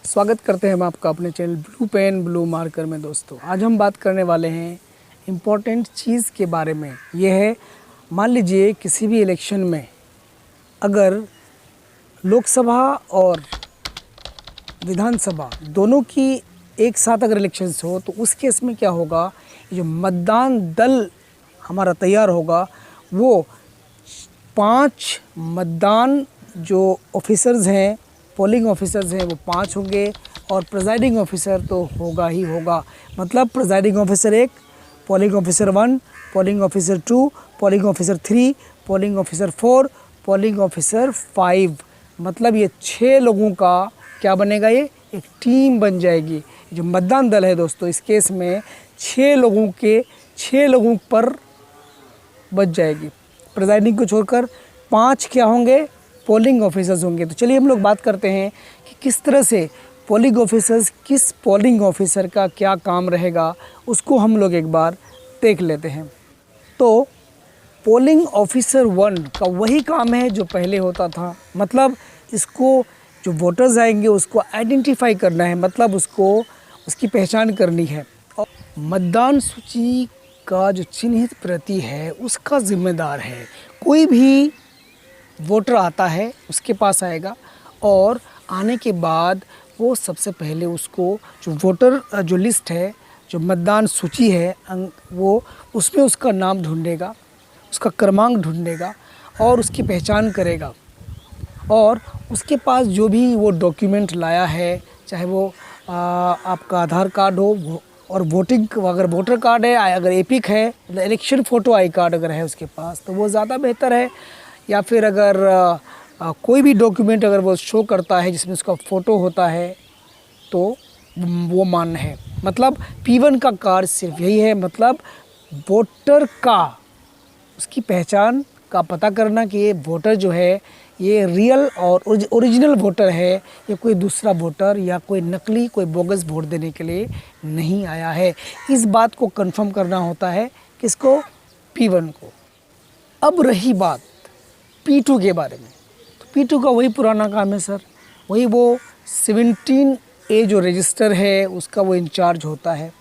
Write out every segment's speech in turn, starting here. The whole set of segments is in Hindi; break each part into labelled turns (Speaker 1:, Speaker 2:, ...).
Speaker 1: स्वागत करते हैं हम आपका अपने channel blue pen blue marker में। दोस्तों, आज हम बात करने वाले हैं इम्पोर्टेंट चीज़ के बारे में। यह है, मान लीजिए किसी भी इलेक्शन में अगर लोकसभा और विधानसभा दोनों की एक साथ अगर इलेक्शंस हो तो उस केस में क्या होगा, जो मतदान दल हमारा तैयार होगा वो 5 मतदान जो ऑफिसर्स हैं, पोलिंग ऑफिसर्स हैं, वो 5 होंगे और प्रिजाइडिंग ऑफिसर तो होगा ही होगा। मतलब presiding officer 1, polling officer 1, polling officer 2, polling officer 3, polling officer 4, polling officer 5। मतलब ये 6 लोगों का क्या बनेगा, ये एक टीम बन जाएगी। जो मतदान दल है दोस्तों, इस केस में 6 लोगों पर बच जाएगी। प्रिजाइडिंग को छोड़कर 5 क्या होंगे, पोलिंग ऑफिसर्स होंगे। तो चलिए हम लोग बात करते हैं कि किस तरह से पोलिंग ऑफिसर्स, किस पोलिंग ऑफिसर का क्या काम रहेगा, उसको हम लोग एक बार देख लेते हैं। तो पोलिंग ऑफिसर 1 का वही काम है जो पहले होता था। मतलब इसको जो वोटर्स आएंगे उसको आइडेंटिफाई करना है, मतलब उसकी पहचान करनी है। और मतदान सूची का जो चिन्हित प्रति है उसका जिम्मेदार है। कोई भी वोटर आता है उसके पास आएगा और आने के बाद वो सबसे पहले उसको जो वोटर जो लिस्ट है, जो मतदान सूची है, वो उसमें उसका नाम ढूंढेगा, उसका क्रमांक ढूंढेगा और उसकी पहचान करेगा। और उसके पास जो भी वो डॉक्यूमेंट लाया है, चाहे वो आपका आधार कार्ड हो और वोटिंग, अगर वोटर कार्ड है, अगर एपिक है, इलेक्शन फ़ोटो आई कार्ड अगर है उसके पास तो वो ज़्यादा बेहतर है। या फिर अगर कोई भी डॉक्यूमेंट अगर वो शो करता है जिसमें उसका फ़ोटो होता है तो वो मान्य है। मतलब P1 का कार्य सिर्फ यही है, मतलब वोटर का, उसकी पहचान का पता करना कि ये वोटर जो है ये रियल और ओरिजिनल वोटर है, ये कोई दूसरा वोटर या कोई नकली, कोई बोगस वोट देने के लिए नहीं आया है। इस बात को कंफर्म करना होता है किसको, P1 को। अब रही बात P2 के बारे में, तो P2 का वही पुराना काम है सर, वही वो 17A जो रजिस्टर है उसका वो इंचार्ज होता है।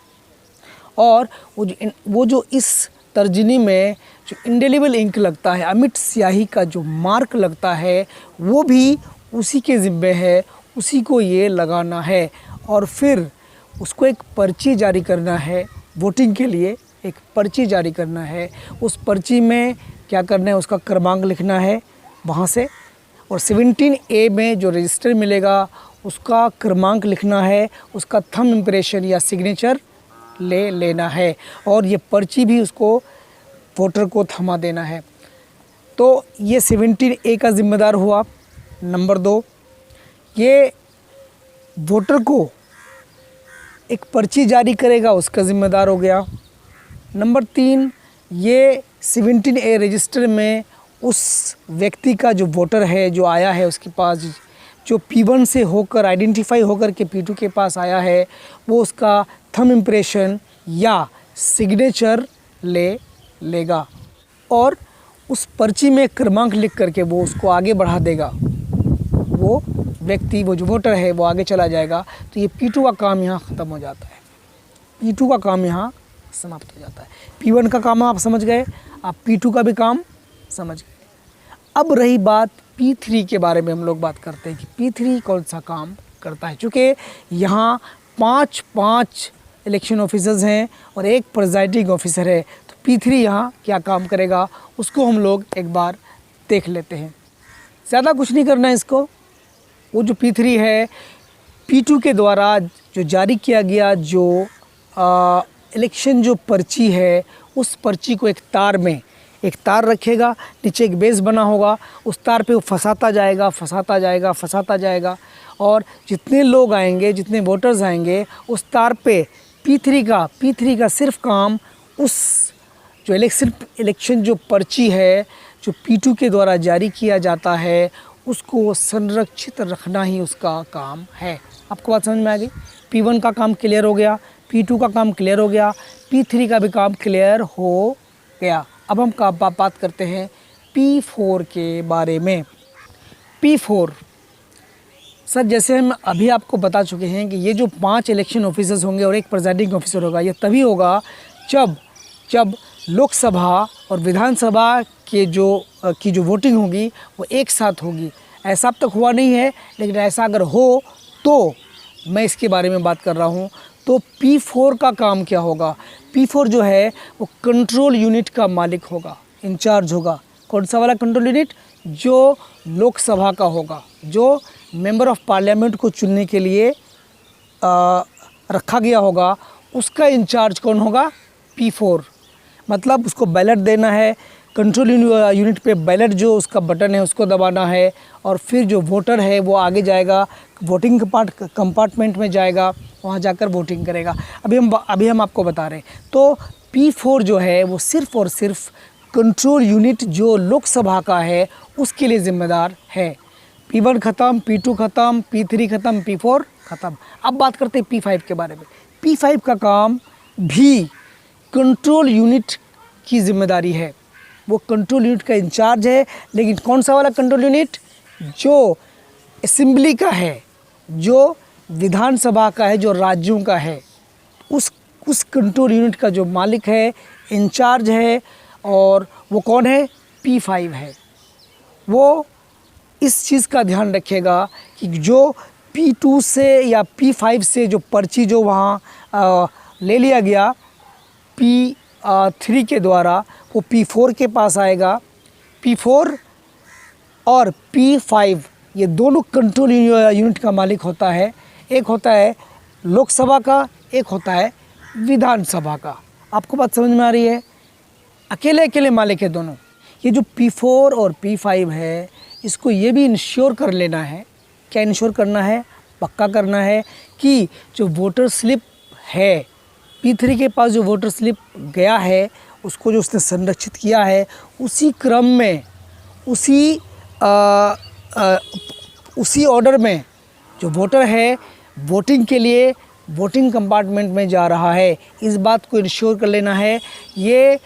Speaker 1: और वो जो इस तर्जनी में जो इंडेलिबल इंक लगता है, अमिट स्याही का जो मार्क लगता है, वो भी उसी के ज़िम्मे है, उसी को ये लगाना है। और फिर उसको एक पर्ची जारी करना है, वोटिंग के लिए एक पर्ची जारी करना है। उस पर्ची में क्या करना है, उसका क्रमांक लिखना है वहाँ से, और 17A में जो रजिस्टर मिलेगा उसका क्रमांक लिखना है, उसका थंब इम्प्रेशन या सिग्नेचर ले लेना है और ये पर्ची भी उसको वोटर को थमा देना है। तो ये 17A का ज़िम्मेदार हुआ। नंबर 2, ये वोटर को एक पर्ची जारी करेगा, उसका ज़िम्मेदार हो गया। नंबर 3, ये 17A रजिस्टर में उस व्यक्ति का जो वोटर है, जो आया है उसके पास, जो P1 से होकर आइडेंटिफाई होकर के P2 के पास आया है, वो उसका थंब इम्प्रेशन या सिग्नेचर ले लेगा और उस पर्ची में क्रमांक लिख करके वो उसको आगे बढ़ा देगा। वो व्यक्ति, वो जो वोटर है, वो आगे चला जाएगा। तो ये P2 का काम यहाँ ख़त्म हो जाता है, P2 का काम यहाँ समाप्त हो जाता है। P1 का काम आप समझ गए, आप P2 का भी काम समझ गए। अब रही बात P3 के बारे में, हम लोग बात करते हैं कि P3 कौन सा काम करता है। चूँकि यहाँ 5 इलेक्शन ऑफिसर्स हैं और एक प्रिजाइडिंग ऑफिसर है, तो P3 यहाँ क्या काम करेगा उसको हम लोग एक बार देख लेते हैं। ज़्यादा कुछ नहीं करना है इसको। वो जो P3 है, P2 के द्वारा जो जारी किया गया जो इलेक्शन जो पर्ची है, उस पर्ची को एक तार रखेगा, नीचे एक बेस बना होगा, उस तार पे वो फंसाता जाएगा और जितने लोग आएंगे, जितने वोटर्स आएंगे, उस तार पे P3 का सिर्फ काम उस जो इलेक्शन जो पर्ची है जो P2 के द्वारा जारी किया जाता है उसको संरक्षित रखना ही उसका काम है। आपको बात समझ में आ गई। P1 का काम क्लियर हो गया, P2 का काम क्लियर हो गया, P3 का भी काम क्लियर हो गया। अब हम बात करते हैं P4 के बारे में। P4 सर जैसे हम अभी आपको बता चुके हैं कि ये जो 5 इलेक्शन ऑफिसर्स होंगे और एक प्रिजाइडिंग ऑफिसर होगा, ये तभी होगा जब लोकसभा और विधानसभा के जो वोटिंग होगी वो एक साथ होगी। ऐसा अब तक हुआ नहीं है, लेकिन ऐसा अगर हो तो मैं इसके बारे में बात कर रहा हूँ। तो P4 का काम क्या होगा? P4 जो है वो कंट्रोल यूनिट का मालिक होगा, इंचार्ज होगा। कौन सा वाला कंट्रोल यूनिट? जो लोकसभा का होगा, जो मेंबर ऑफ पार्लियामेंट को चुनने के लिए रखा गया होगा, उसका इंचार्ज कौन होगा? P4। मतलब उसको बैलेट देना है, कंट्रोल यूनिट पे बैलेट जो उसका बटन है उसको दबाना है, और फिर जो वोटर है वो आगे जाएगा, वोटिंग कंपार्टमेंट में जाएगा, वहाँ जाकर वोटिंग करेगा। अभी हम आपको बता रहे हैं। तो P4 जो है वो सिर्फ़ और सिर्फ कंट्रोल यूनिट जो लोकसभा का है उसके लिए ज़िम्मेदार है। P1 ख़त्म, P2 ख़त्म, P3 ख़त्म, P4 ख़त्म। अब बात करते हैं P5 के बारे में। P5 का काम भी कंट्रोल यूनिट की ज़िम्मेदारी है, वो कंट्रोल यूनिट का इंचार्ज है। लेकिन कौन सा वाला कंट्रोल यूनिट? जो असेंबली का है, जो विधानसभा का है, जो राज्यों का है, उस कंट्रोल यूनिट का जो मालिक है, इंचार्ज है, और वो कौन है? P5 है। वो इस चीज़ का ध्यान रखेगा कि जो P2 से या P5 से जो पर्ची जो वहाँ ले लिया गया P3 के द्वारा, वो P4 के पास आएगा। P4 और P5 ये दोनों कंट्रोल यूनिट का मालिक होता है। एक होता है लोकसभा का, एक होता है विधानसभा का। आपको बात समझ में आ रही है? अकेले मालिक है दोनों। ये जो P4 और P5 है, इसको ये भी इंश्योर कर लेना है। क्या इंश्योर करना है? पक्का करना है कि जो वोटर स्लिप है, P3 के पास जो वोटर स्लिप गया है, उसको जो उसने संरक्षित किया है, उसी क्रम में, उसी ऑर्डर में जो वोटर है वोटिंग के लिए वोटिंग कंपार्टमेंट में जा रहा है। इस बात को इंश्योर कर लेना है। ये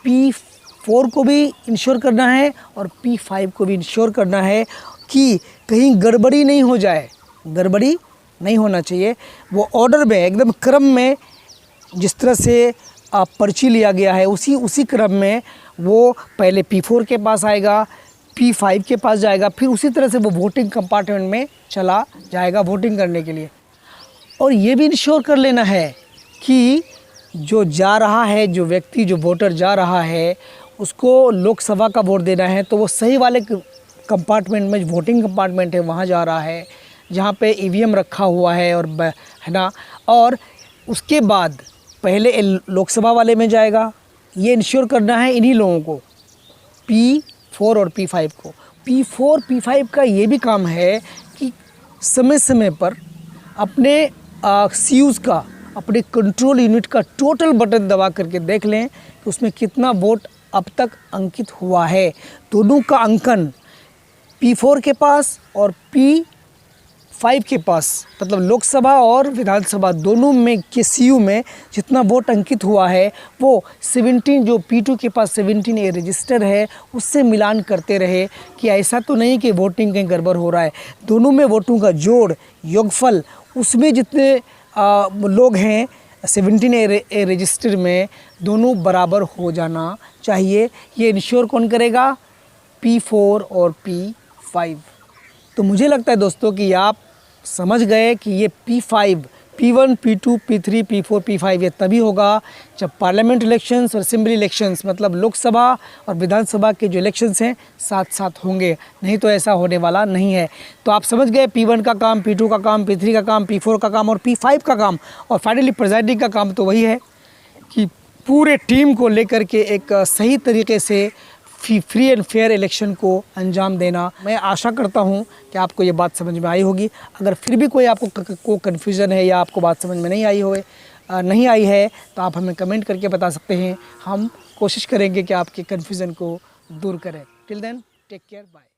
Speaker 1: P4 को भी इंश्योर करना है और P5 को भी इंश्योर करना है कि कहीं गड़बड़ी नहीं हो जाए। गड़बड़ी नहीं होना चाहिए। वो ऑर्डर में, एकदम क्रम में, जिस तरह से पर्ची लिया गया है, उसी क्रम में वो पहले P4 के पास आएगा, P5 के पास जाएगा, फिर उसी तरह से वो वोटिंग कंपार्टमेंट में चला जाएगा वोटिंग करने के लिए। और ये भी इंश्योर कर लेना है कि जो जा रहा है, जो व्यक्ति, जो वोटर जा रहा है, उसको लोकसभा का वोट देना है, तो वो सही वाले कंपार्टमेंट में, वोटिंग कंपार्टमेंट है, वहाँ जा रहा है जहाँ पे EVM रखा हुआ है, और है ना। और उसके बाद पहले लोकसभा वाले में जाएगा। ये इंश्योर करना है इन्हीं लोगों को, P4 और P5 को। P4 P5 का ये भी काम है कि समय समय पर अपने CUs का, अपने कंट्रोल यूनिट का टोटल बटन दबा करके देख लें कि उसमें कितना वोट अब तक अंकित हुआ है। दोनों का अंकन P4 के पास और P5 के पास, मतलब लोकसभा और विधानसभा दोनों में के CU में जितना वोट अंकित हुआ है, वो 17 जो P2 के पास 17A रजिस्टर है, उससे मिलान करते रहे कि ऐसा तो नहीं कि वोटिंग कहीं गड़बड़ हो रहा है। दोनों में वोटों का जोड़, योगफल, उसमें जितने लोग हैं 17A रजिस्टर में, दोनों बराबर हो जाना चाहिए। ये इंश्योर कौन करेगा? P4 और P5। तो मुझे लगता है दोस्तों कि आप समझ गए कि ये P5, P1, P2, P3, P4, P5 ये तभी होगा जब पार्लियामेंट इलेक्शंस और असेंबली इलेक्शंस, मतलब लोकसभा और विधानसभा के जो इलेक्शंस हैं साथ साथ होंगे। नहीं तो ऐसा होने वाला नहीं है। तो आप समझ गए P1 का काम, P2 का काम, P3 का काम, P4 का काम और P5 का काम। और फाइनली प्रेजाइडिंग का काम तो वही है कि पूरे टीम को लेकर के एक सही तरीके से फ्री एंड फेयर इलेक्शन को अंजाम देना। मैं आशा करता हूं कि आपको ये बात समझ में आई होगी। अगर फिर भी कोई आपको कन्फ्यूज़न है या आपको बात समझ में नहीं आई है तो आप हमें कमेंट करके बता सकते हैं। हम कोशिश करेंगे कि आपके कन्फ्यूज़न को दूर करें। Till then, take care, bye.